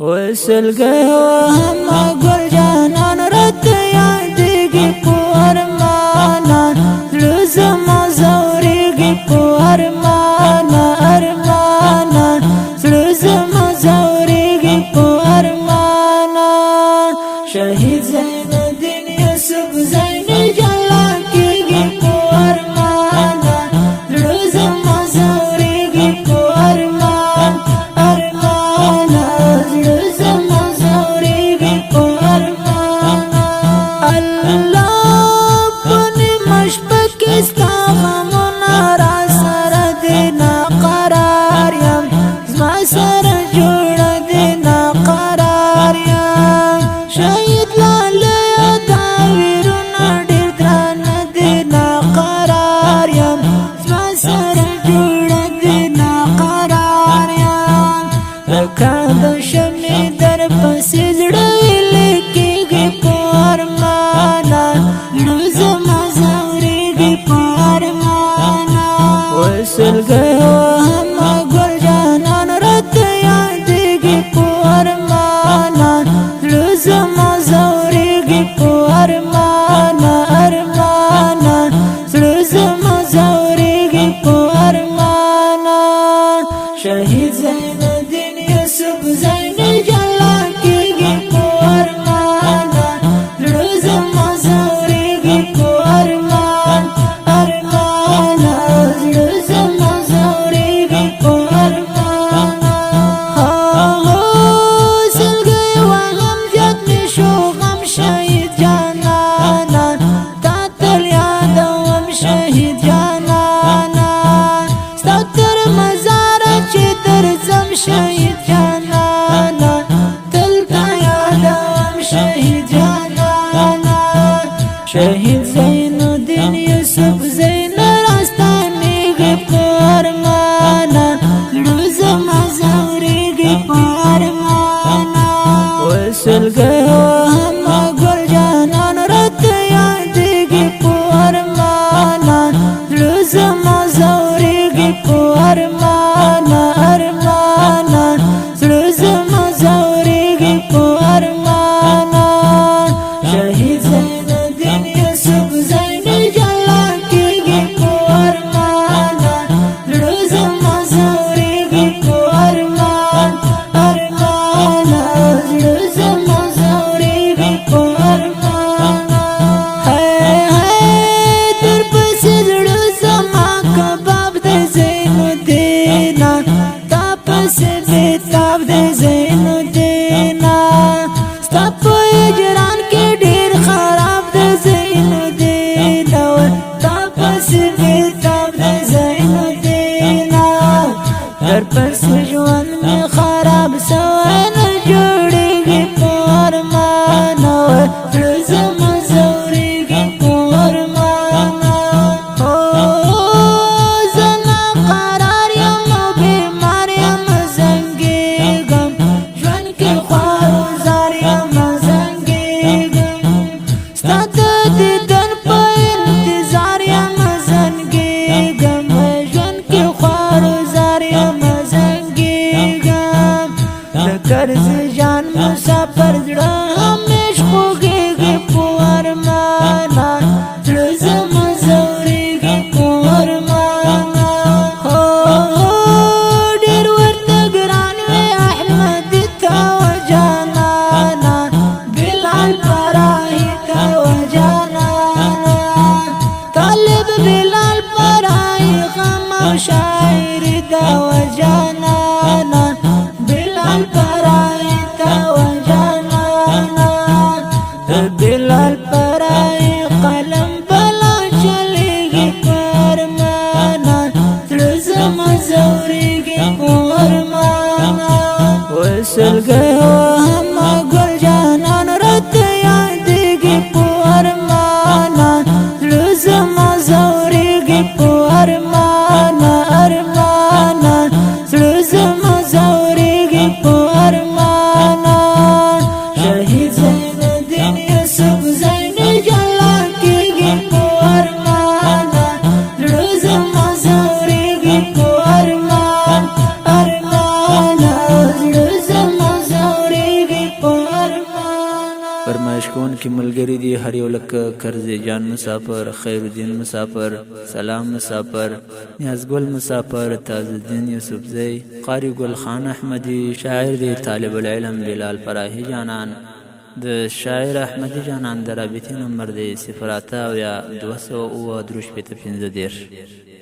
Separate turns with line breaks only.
وسلګي وهم ګل جانان رات یادېږي په ارمانا زړه زما ځورېږي په ارمانا ارمانا زړه زما ځورېږي په ارمانا شهید زین الدین یوسف زین جلا کېږي په ارمانا زړه زما ځورېږي په ارمان ارمانا زړه زما ځورېږي په ارمانا الله په نیمه شپه کې ستا غمونه را سره دي ناقرار یم زما سره جوړه دي ناقرار یم شهید لالیه دا ویرونه ډېر درانه دي ناقرار یم زما سره جوړه دي ناقرار یم لکه د شمعې در پسې زړه ویلې کېږي په ارمانا زړه زما ځورېږي په ارمانا وسلګي وهم ګل جانان راته یادېږي په ارمانا زړه زما ځورېږي په ارمانا ارمانا زړه زما ځورېږي په ارمانا شهید زین الدین یوسف زین جلا کېږي په ارمانا زړه زما ځورېږي په ارمان ارمانا زړه زما ځورېږي په ارمانا سلګي وهم زیات مې شو غم شهید جانانا تا تل یادوم شهید جانانا ستا تر مزاره چې درځم شهید جانانا تل تا یادوم شهید جانانا شهید زین الدین یوسف زین راستانېږي په ارمانا زړه زما ځورېږي په ارمانا وسلګي وهم ګل جانان راته یادېږي په ارمانا زړه زما ځورېږي په ارمانا ارمانا زړه زما ځورېږي په ارمانا شهید زین الدین یوسف زین جلا کېږي په ارمانا زړه زما ځورېږي په ارمان ارمانا زړه زما ځورېږي په ارمانا در پسې زړه زما کباب دی زین الدین تا پسې بېتاب دی زین الدین ستا په هجران کې ډېر خراب دی زین الدین تا پسې بېتاب دی زین الدین در پسې ژوند مې خراب سوی نه جوړېږي په ارمانا زړه زما ځورېږي په ارمانا زه ناقرار یم او بیمار یم زنګېږم ژوند کې خوار و زار یم زنګېږم ستا د دیدن په انتظار یم زنګېږم ژوند کې خوار و زار یم زنګېږم د کرزي جان مسافر زړه همیش خوږېږي په ارمانا زړه زما ځورېږي په ارمانا ډېر ورته ګران وې احمد ته وجانانا بلال پراهي ته وجانانا طالب بلال پراهي غم او شاعري ته وجانانا بلال پراهي ته وجانانا بلال پراهي قلم بلا چلېږي په ارمانا زړه زما ځورېږي په ارمانا وسلګي وهم ګل جانان راته یادېږي په ارمانا زړه زما ځورېږي په ارمانا ارمانا زړه زما ځورېږي په ارمانا شهید زین الدین یوسف زین جلا کېږي په ارمانا زړه زما ځورېږي په ارمان ارمانا زړه زما ځورېږي
فرمایش کوونکي ملګري دي هر یو لکه کرزي جان مسافر، خیر الدین مسافر، سلام مسافر، نیازګل مسافر، تاج الدین یوسفزی، قاری ګل خان احمدي، شاعر دی طالب العلم بلال فراهي جانان. د شاعر احمدي جانان د رابطې نمبر دی 0 یا 200 او 3 15.